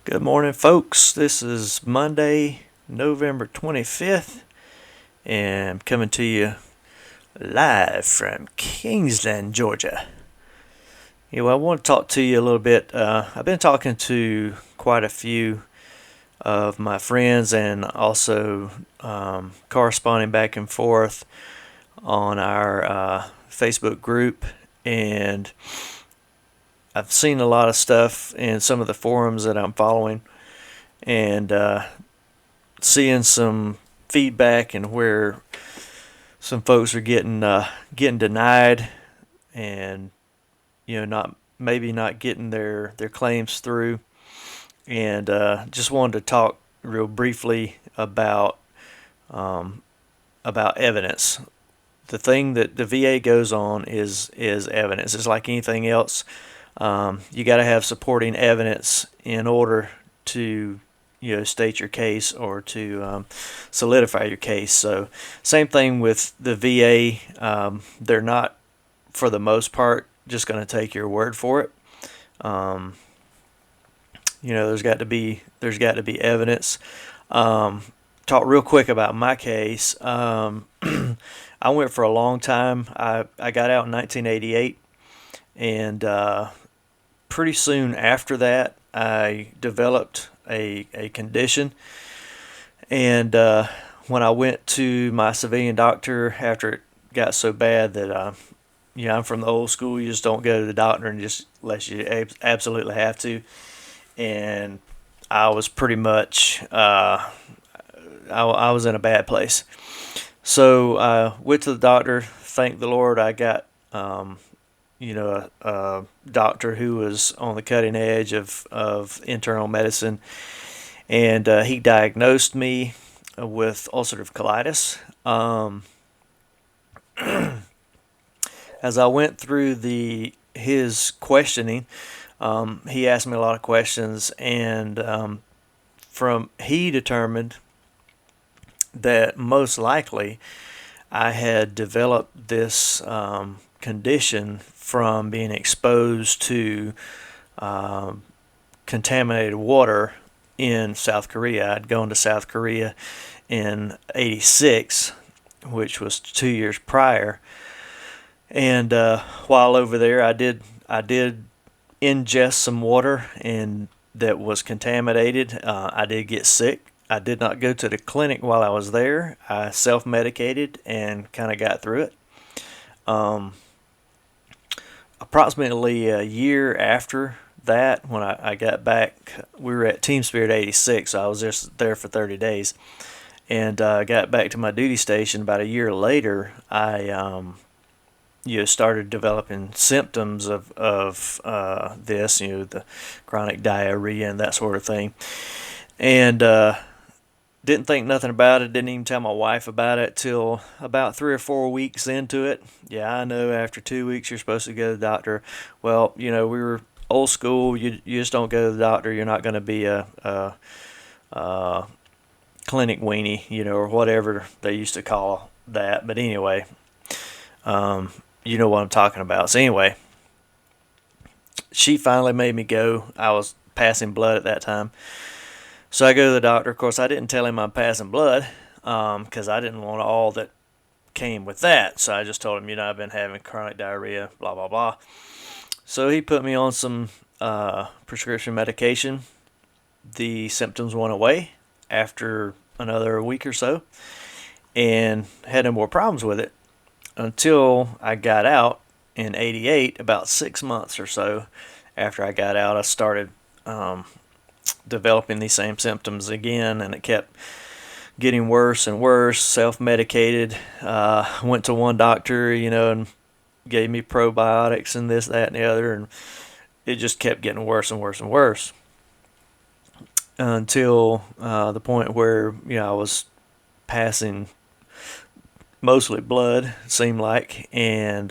Good morning, folks. This is Monday, November 25th, and I'm coming to you live from Kingsland, Georgia. I want to talk to you a little bit. I've been talking to quite a few of my friends and also corresponding back and forth on our Facebook group, and I've seen a lot of stuff in some of the forums that I'm following, and seeing some feedback and where some folks are getting denied, and not getting their claims through, and just wanted to talk real briefly about evidence. The thing that the VA goes on is evidence. It's like anything else. You got to have supporting evidence in order to state your case or to solidify your case. So same thing with the VA. They're not, for the most part, just going to take your word for it. There's got to be evidence. Talk real quick about my case. I went for a long time. I got out in 1988, and pretty soon after that, I developed a condition. And when I went to my civilian doctor after it got so bad that, I'm from the old school, you just don't go to the doctor and just unless you absolutely have to. And I was pretty much, I was in a bad place. So I went to the doctor. Thank the Lord, I got a doctor who was on the cutting edge of internal medicine, and he diagnosed me with ulcerative colitis. As I went through his questioning, he asked me a lot of questions, and he determined that most likely I had developed this condition from being exposed to contaminated water in South Korea. I'd gone to South Korea in '86, which was 2 years prior, and while over there, I did ingest some water and that was contaminated. I did get sick. I did not go to the clinic while I was there. I self-medicated and kind of got through it. Approximately a year after that, when I got back, we were at Team Spirit 86, so I was just there for 30 days. And got back to my duty station about a year later. I started developing symptoms of this, the chronic diarrhea and that sort of thing. And didn't think nothing about it. Didn't even tell my wife about it till about 3 or 4 weeks into it. Yeah, I know after 2 weeks you're supposed to go to the doctor. Well, we were old school. You just don't go to the doctor. You're not going to be a clinic weenie, or whatever they used to call that. But anyway, you know what I'm talking about. So anyway, she finally made me go. I was passing blood at that time. So I go to the doctor. Of course, I didn't tell him I'm passing blood because I didn't want all that came with that. So I just told him, I've been having chronic diarrhea, blah, blah, blah. So he put me on some prescription medication. The symptoms went away after another week or so, and had no more problems with it until I got out in '88. About 6 months or so after I got out, I started developing these same symptoms again, and it kept getting worse and worse. Self-medicated. Went to one doctor, and gave me probiotics and this, that, and the other, and it just kept getting worse and worse and worse until the point where I was passing mostly blood, it seemed like, and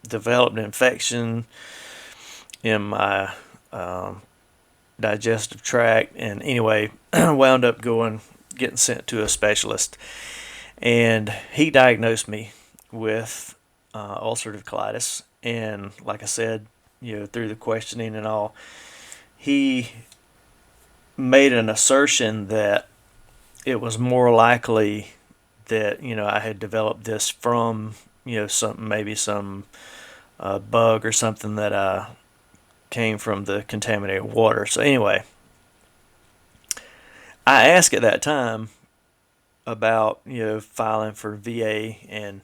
developed an infection in my digestive tract, and anyway, wound up getting sent to a specialist, and he diagnosed me with ulcerative colitis. And like I said, through the questioning and all, he made an assertion that it was more likely that I had developed this from some bug or something that came from the contaminated water. So anyway, I asked at that time about filing for VA, and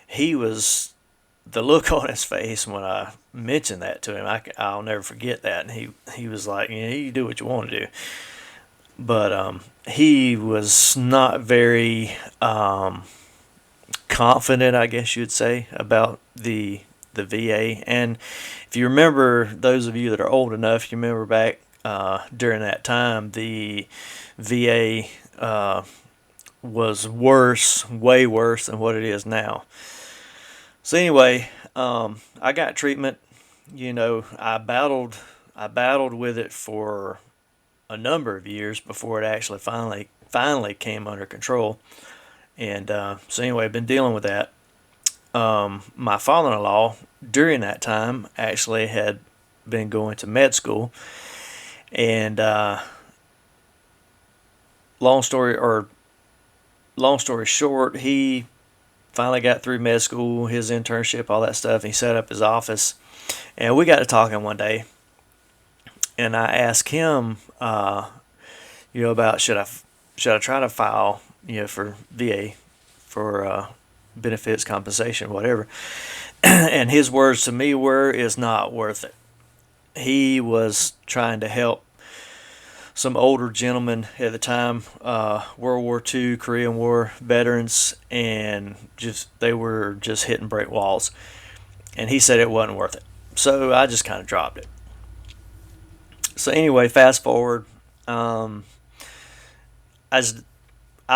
he was the look on his face when I mentioned that to him. I'll never forget that. And he was like, you do what you want to do. But he was not very confident, I guess you'd say, about the VA. And if you remember, those of you that are old enough, you remember back during that time, the VA was worse, way worse than what it is now. So anyway, I got treatment. I battled with it for a number of years before it actually finally came under control. And so anyway, I've been dealing with that. My father-in-law during that time actually had been going to med school, and long story short, he finally got through med school, his internship, all that stuff. And he set up his office, and we got to talking one day, and I asked him, about should I try to file, for VA for benefits, compensation, whatever. And his words to me were, "It's not worth it." He was trying to help some older gentlemen at the time, World War II, Korean War veterans, and they were just hitting brick walls. And he said it wasn't worth it. So I just kind of dropped it. So anyway, fast forward, I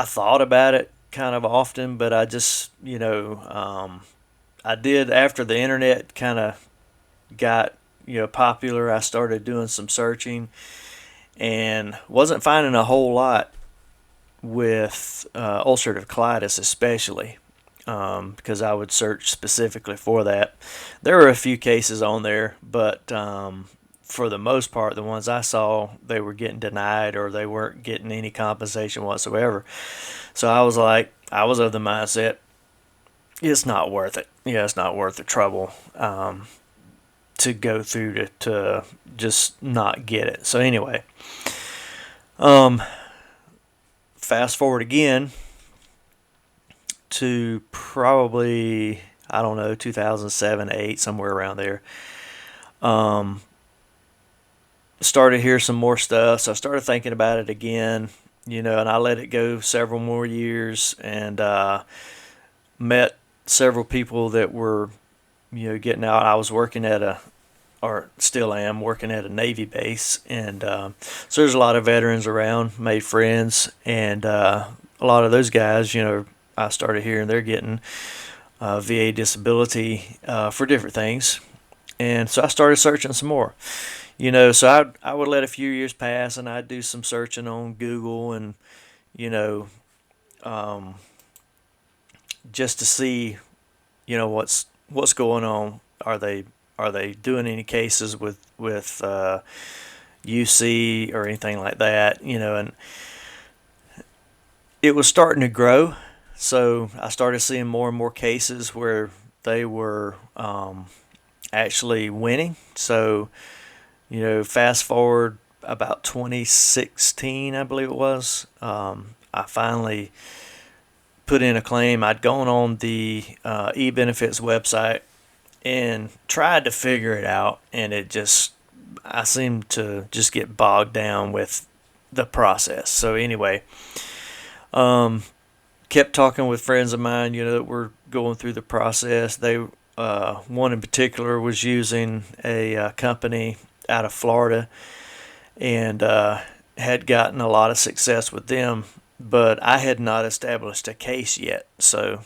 thought about it kind of often, but I just, I did after the internet kind of got, popular. I started doing some searching and wasn't finding a whole lot with ulcerative colitis, especially because I would search specifically for that. There were a few cases on there, but for the most part, the ones I saw, they were getting denied or they weren't getting any compensation whatsoever. So I was of the mindset, it's not worth it. Yeah, it's not worth the trouble to go through to just not get it. So anyway, fast forward again to probably, I don't know, 2007, 8, somewhere around there. Started to hear some more stuff, so I started thinking about it again, and I let it go several more years, and met several people that were, getting out. I was working or still am, working at a Navy base, and so there's a lot of veterans around, made friends, and a lot of those guys, I started hearing they're getting VA disability for different things, and so I started searching some more. So I would let a few years pass, and I'd do some searching on Google, and just to see, what's going on. Are they doing any cases with UC or anything like that? And it was starting to grow, so I started seeing more and more cases where they were actually winning. So fast forward about 2016, I believe it was, I finally put in a claim. I'd gone on the Ebenefits website and tried to figure it out, and I seemed to just get bogged down with the process. So anyway, kept talking with friends of mine, that were going through the process. One in particular was using a company out of Florida, and had gotten a lot of success with them, but I had not established a case yet. So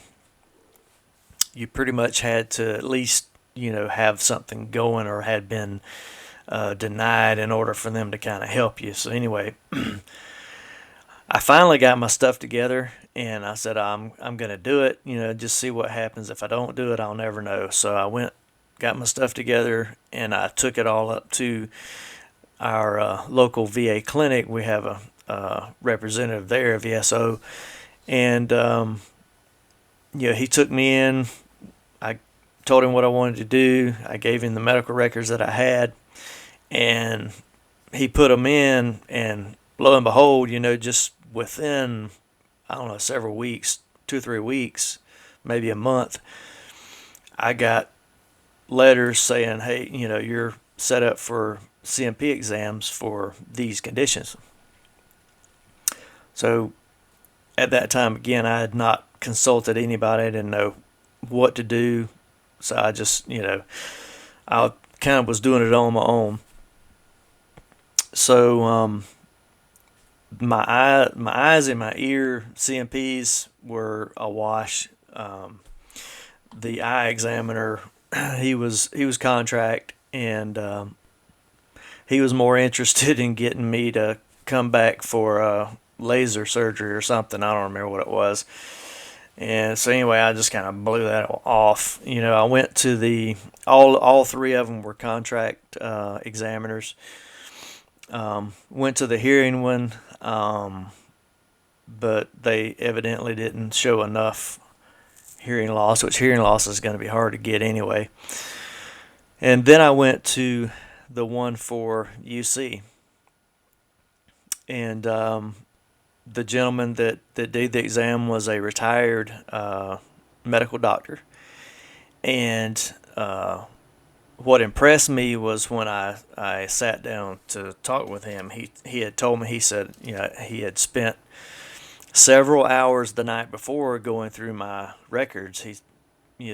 you pretty much had to at least have something going, or had been denied, in order for them to kind of help you. So anyway, I finally got my stuff together, and I said I'm gonna do it, just see what happens. If I don't do it, I'll never know. So I went, got my stuff together, and I took it all up to our local VA clinic. We have a representative there, VSO, and he took me in. I told him what I wanted to do. I gave him the medical records that I had, and he put them in. And lo and behold, just within, I don't know, several weeks, 2 or 3 weeks, maybe a month, I got letters saying, hey, you're set up for CMP exams for these conditions. So at that time, again, I had not consulted anybody. I didn't know what to do. So I just, I kind of was doing it on my own. So my eyes and my ear CMPs were awash. The eye examiner, he was contract, and he was more interested in getting me to come back for laser surgery or something. I don't remember what it was. And so anyway, I just kind of blew that off. I went to all three of them were contract examiners. Went to the hearing one, but they evidently didn't show enough hearing loss, which hearing loss is going to be hard to get anyway. And then I went to the one for UC, and the gentleman that did the exam was a retired medical doctor. And what impressed me was when I sat down to talk with him, he had told me, he said, he had spent several hours the night before going through my records. He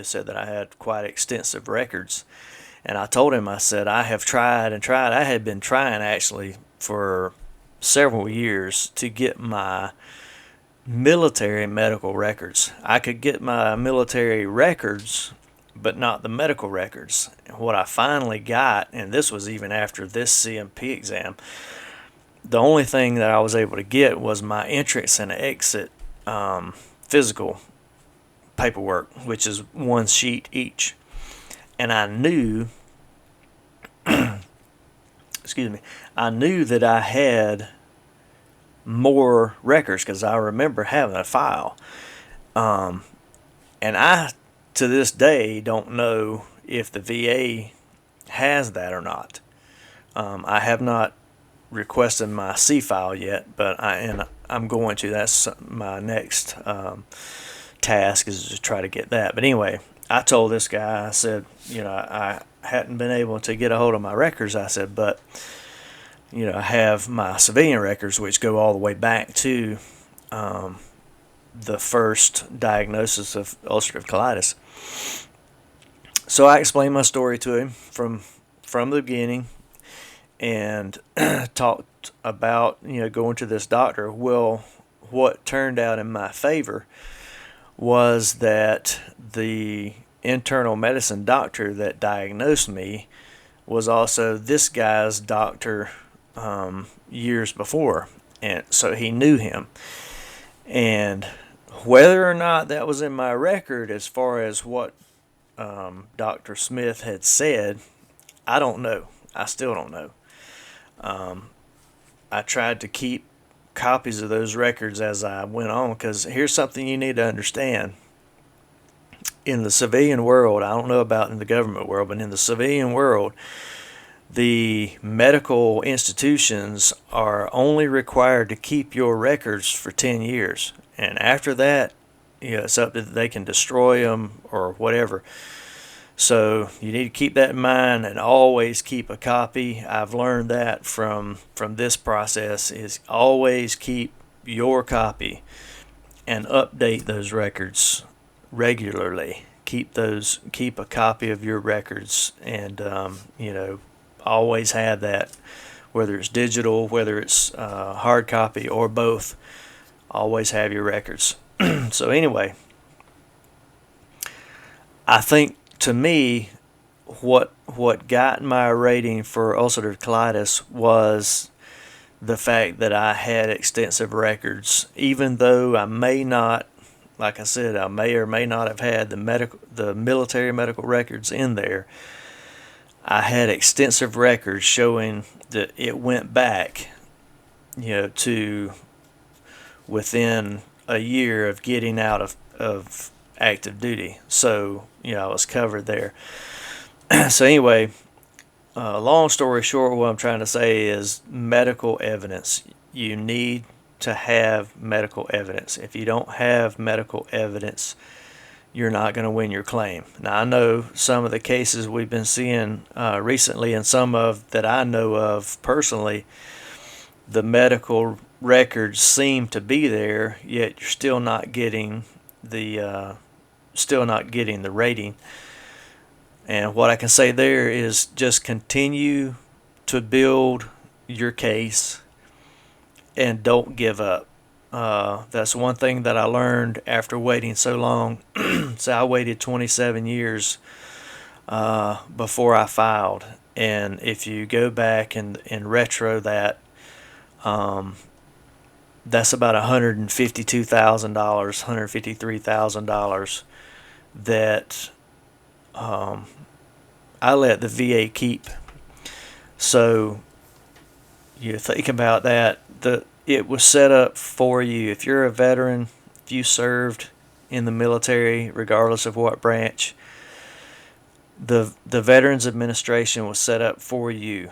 said that I had quite extensive records. And I told him, I said, I have tried and tried. I had been trying actually for several years to get my military medical records. I could get my military records, but not the medical records. And what I finally got, and this was even after this CMP exam, the only thing that I was able to get was my entrance and exit physical paperwork, which is one sheet each. And I knew, excuse me, I knew that I had more records because I remember having a file. And I, to this day, don't know if the VA has that or not. I have not requested my C file yet, but I'm going to. That's my next task, is to try to get that. But anyway, I told this guy, I said, I hadn't been able to get a hold of my records. I said, but I have my civilian records, which go all the way back to the first diagnosis of ulcerative colitis. So I explained my story to him from the beginning, and talked about going to this doctor. Well, what turned out in my favor was that the internal medicine doctor that diagnosed me was also this guy's doctor years before, and so he knew him. And whether or not that was in my record as far as what Dr. Smith had said, I don't know. I still don't know. I tried to keep copies of those records as I went on, because here's something you need to understand. In the civilian world, I don't know about in the government world, but in the civilian world, the medical institutions are only required to keep your records for 10 years. And after that, it's up to, they can destroy them or whatever. So you need to keep that in mind and always keep a copy. I've learned that from this process, is always keep your copy and update those records regularly. Keep a copy of your records, and always have that, whether it's digital, whether it's hard copy, or both. Always have your records. So anyway, I think, to me, what got my rating for ulcerative colitis was the fact that I had extensive records. Even though I may not, like I said, I may or may not have had the military medical records in there, I had extensive records showing it went back, to within a year of getting out of active duty. So, I was covered there. So anyway, long story short, what I'm trying to say is medical evidence. You need to have medical evidence. If you don't have medical evidence, you're not going to win your claim. Now, I know some of the cases we've been seeing recently, and some of that I know of personally, the medical records seem to be there, yet you're still not getting the rating. And what I can say there is just continue to build your case and don't give up. That's one thing that I learned after waiting so long. So I waited 27 years before I filed. And if you go back and retro that, that's about $152,000, $153,000 that I let the VA keep. So you think about that. It was set up for you. If you're a veteran, if you served in the military, regardless of what branch, the Veterans Administration was set up for you.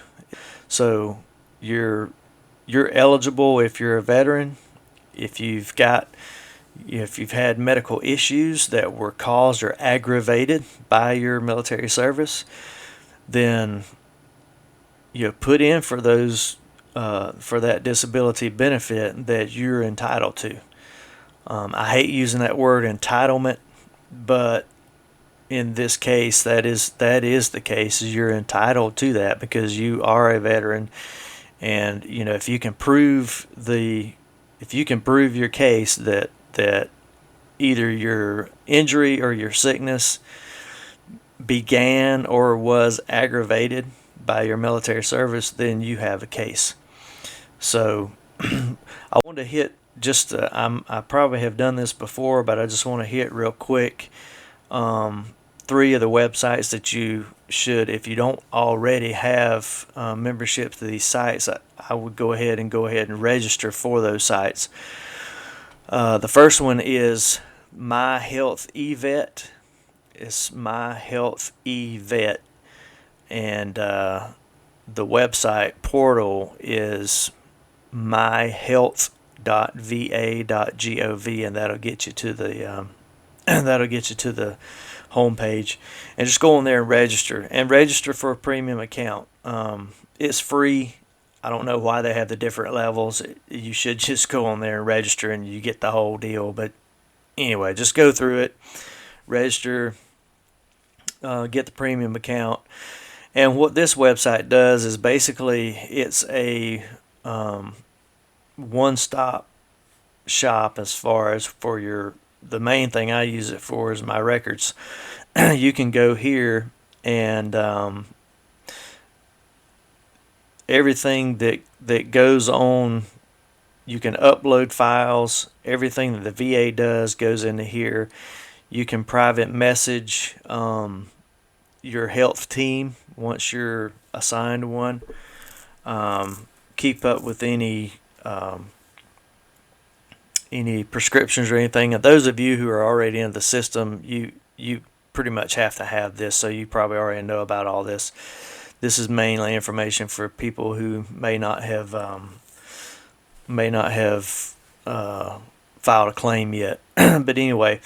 So you're eligible if you're a veteran. If you've had medical issues that were caused or aggravated by your military service, then you put in for those for that disability benefit that you're entitled to. I hate using that word entitlement, but in this case, that is the case. You're entitled to that because you are a veteran, and if you can prove your case that either your injury or your sickness began or was aggravated by your military service, then you have a case. So I want to hit I probably have done this before, but I just want to hit real quick 3 of the websites that you should, if you don't already have membership to these sites, I would go ahead and register for those sites. The first one is My Health eVet. It's My Health eVet, and the website portal is myhealth.va.gov, and that'll get you to the home page. And just go on there and register for a premium account. It's free. I don't know why they have the different levels. You should just go on there and register and you get the whole deal. But anyway, just go through it, register, get the premium account. And what this website does is basically it's a one-stop shop as far as for the main thing I use it for is my records. You can go here and everything that goes on, you can upload files. Everything that the VA does goes into here. You can private message your health team once you're assigned one. Keep up with any prescriptions or anything. And those of you who are already in the system, you pretty much have to have this, so you probably already know about all this. This is mainly information for people who may not have filed a claim yet. But anyway,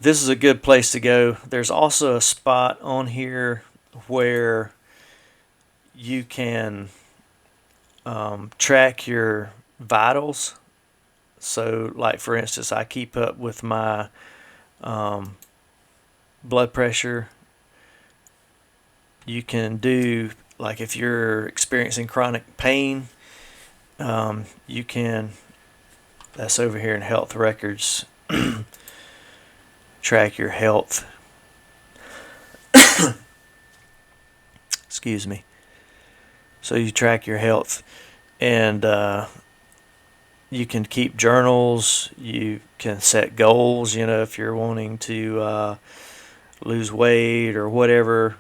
this is a good place to go. There's also a spot on here where you can track your vitals. So, like for instance, I keep up with my blood pressure. You can do, like if you're experiencing chronic pain, you can, that's over here in health records, track your health. Excuse me. So you track your health, and you can keep journals. You can set goals, if you're wanting to lose weight or whatever.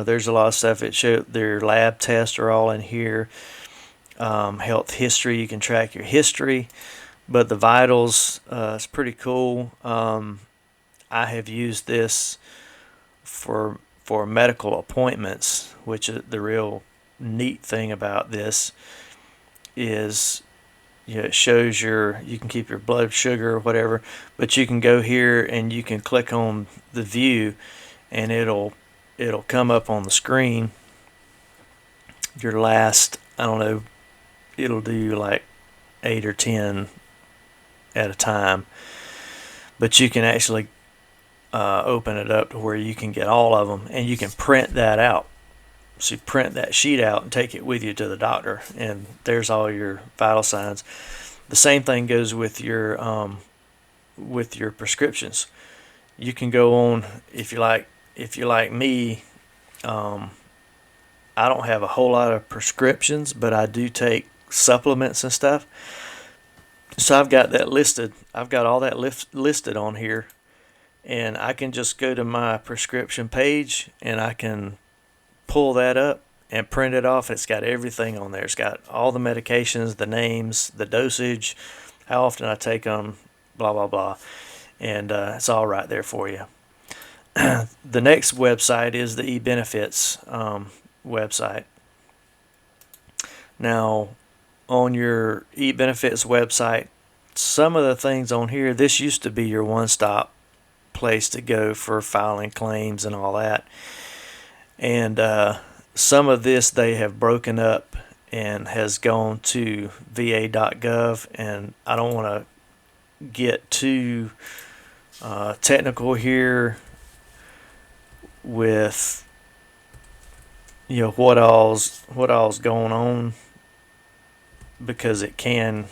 There's a lot of stuff. It show their lab tests are all in here. Health history, you can track your history, but the vitals is pretty cool. I have used this for medical appointments, which is the real neat thing about this is, it shows you can keep your blood sugar or whatever, but you can go here and you can click on the view and it'll come up on the screen your last, I don't know, it'll do like 8 or 10 at a time, but you can actually open it up to where you can get all of them, and you can print that out. So you print that sheet out and take it with you to the doctor, and there's all your vital signs. The same thing goes with your prescriptions. You can go on, if you're like me. I don't have a whole lot of prescriptions, but I do take supplements and stuff. So I've got that listed. I've got all that listed on here, and I can just go to my prescription page and I can pull that up and print it off. It's got everything on there. It's got all the medications, the names, the dosage, how often I take them, blah blah blah, and it's all right there for you. The next website is the Ebenefits website. Now, on your Ebenefits website, some of the things on here, this used to be your one-stop place to go for filing claims and all that. And some of this they have broken up and has gone to va.gov, and I don't want to get too technical here with what all's going on, because it can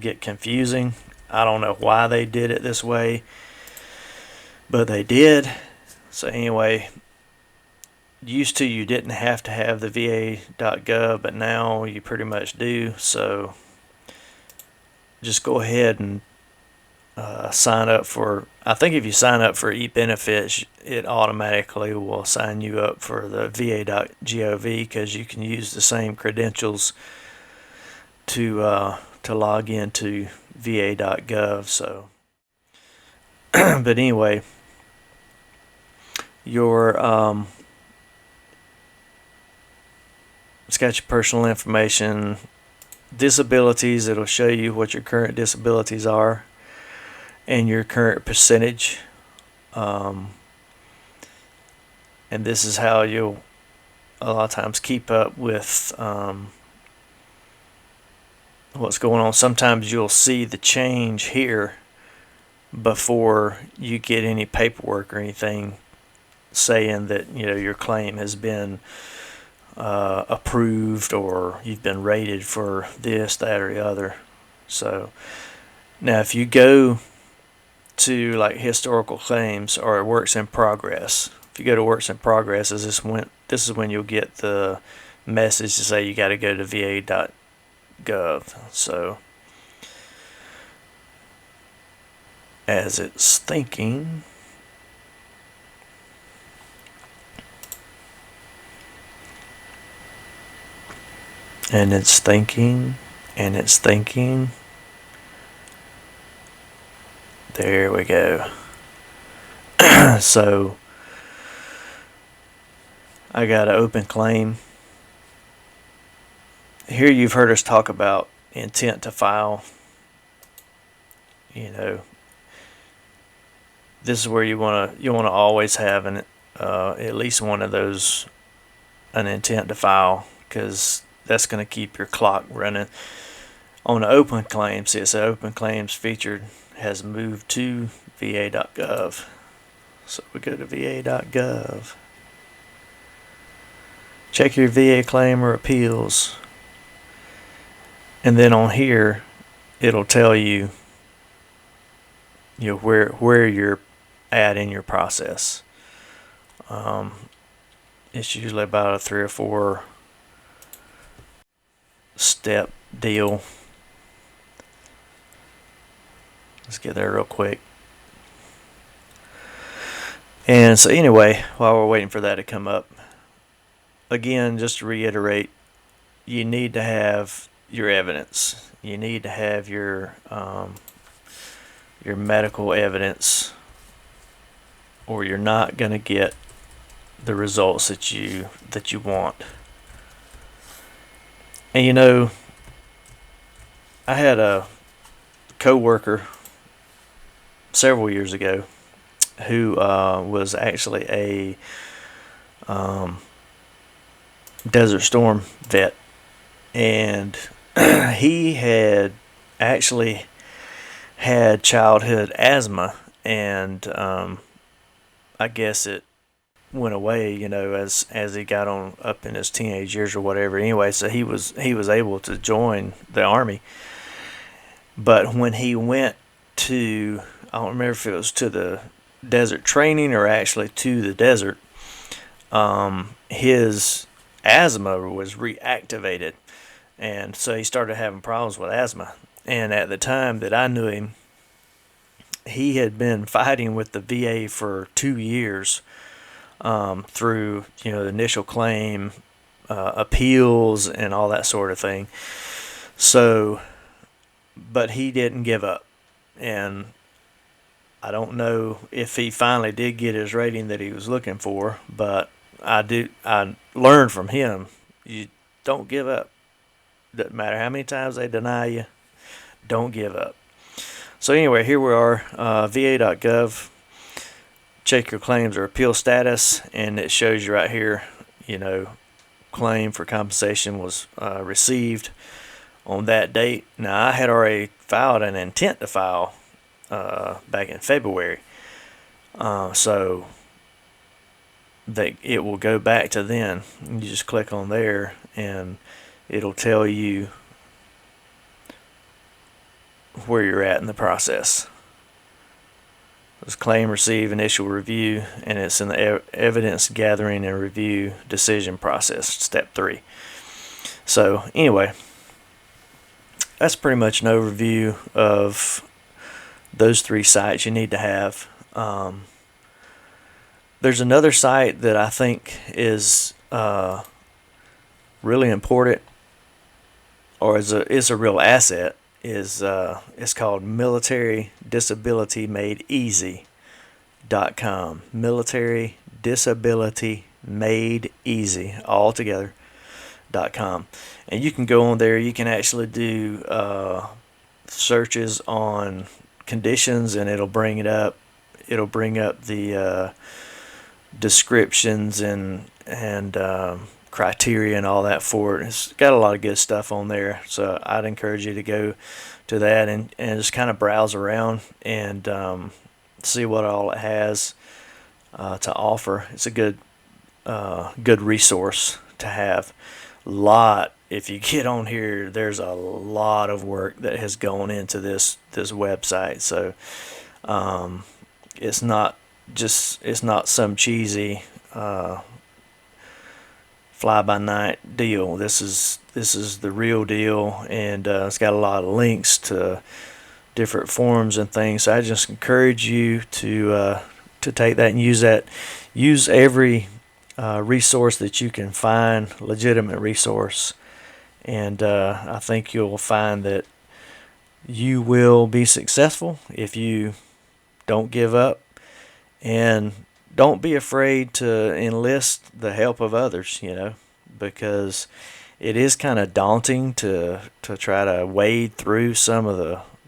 get confusing. I don't know why they did it this way, but they did. So anyway, used to you didn't have to have the va.gov, but now you pretty much do. So just go ahead and sign up for, I think if you sign up for Ebenefits, it automatically will sign you up for the va.gov, because you can use the same credentials to log into va.gov. So but anyway, your it's got your personal information, disabilities. It'll show you what your current disabilities are and your current percentage, and this is how you'll a lot of times keep up with what's going on. Sometimes you'll see the change here before you get any paperwork or anything saying that your claim has been approved, or you've been rated for this, that, or the other. So now if you go to like historical claims or works in progress, if you go to works in progress, this is when you'll get the message to say you got to go to va.gov. So as it's thinking, and it's thinking, and it's thinking. There we go. So I got an open claim. Here you've heard us talk about intent to file. This is where you want to always have at least one of those, an intent to file, because that's going to keep your clock running. On the open claims, it says open claims featured has moved to va.gov. So we go to va.gov. Check your VA claim or appeals. And then on here, it'll tell you, where you're at in your process. It's usually about a 3 or 4 step deal. Let's get there real quick. And so anyway, while we're waiting for that to come up, again, just to reiterate, you need to have your evidence. You need to have your medical evidence, or you're not going to get the results that you want. And I had a coworker several years ago who was actually a Desert Storm vet, and he had actually had childhood asthma, and I guess it went away, as he got on up in his teenage years or whatever. Anyway, so he was able to join the army, but when he went to, I don't remember if it was to the desert training or actually to the desert, his asthma was reactivated, and so he started having problems with asthma. And at the time that I knew him, he had been fighting with the VA for 2 years, through the initial claim, appeals, and all that sort of thing. So, but he didn't give up, and I don't know if he finally did get his rating that he was looking for, but I learned from him, you don't give up. Doesn't matter how many times they deny you, don't give up. So anyway, here we are, va.gov. Check your claims or appeal status, and it shows you right here, claim for compensation was received on that date. Now, I had already filed an intent to file back in February, so it will go back to then. You just click on there, and it'll tell you where you're at in the process. It's claim, receive, initial review, and it's in the evidence gathering and review decision process, step 3. So anyway, that's pretty much an overview of those 3 sites you need to have. There's another site that I think is really important, or is a real asset. It's called Military Disability Made Easy.com. Military Disability Made Easy, all together.com. And you can go on there. You can actually do searches on conditions, and it'll bring it up. It'll bring up the descriptions and criteria and all that for it. It's got a lot of good stuff on there, so I'd encourage you to go to that and just kind of browse around and see what all it has to offer. It's a good resource to have. If you get on here, there's a lot of work that has gone into this website, so it's not some cheesy fly-by-night deal. This is the real deal, and it's got a lot of links to different forums and things. So I just encourage you to take that and use that. Use every resource that you can find, legitimate resource, and I think you'll find that you will be successful if you don't give up, and don't be afraid to enlist the help of others, because it is kind of daunting to try to wade through some of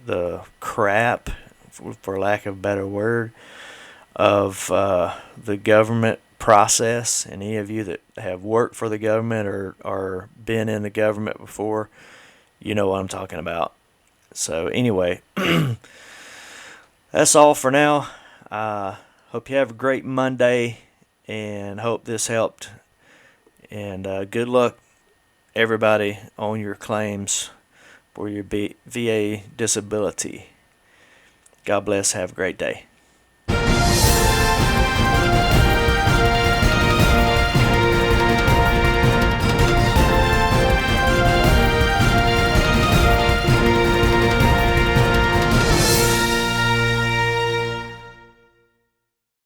the crap, for lack of a better word, of the government process. And any of you that have worked for the government or been in the government before, you know what I'm talking about. So anyway, that's all for now. Hope you have a great Monday, and hope this helped. And good luck, everybody, on your claims for your VA disability. God bless. Have a great day.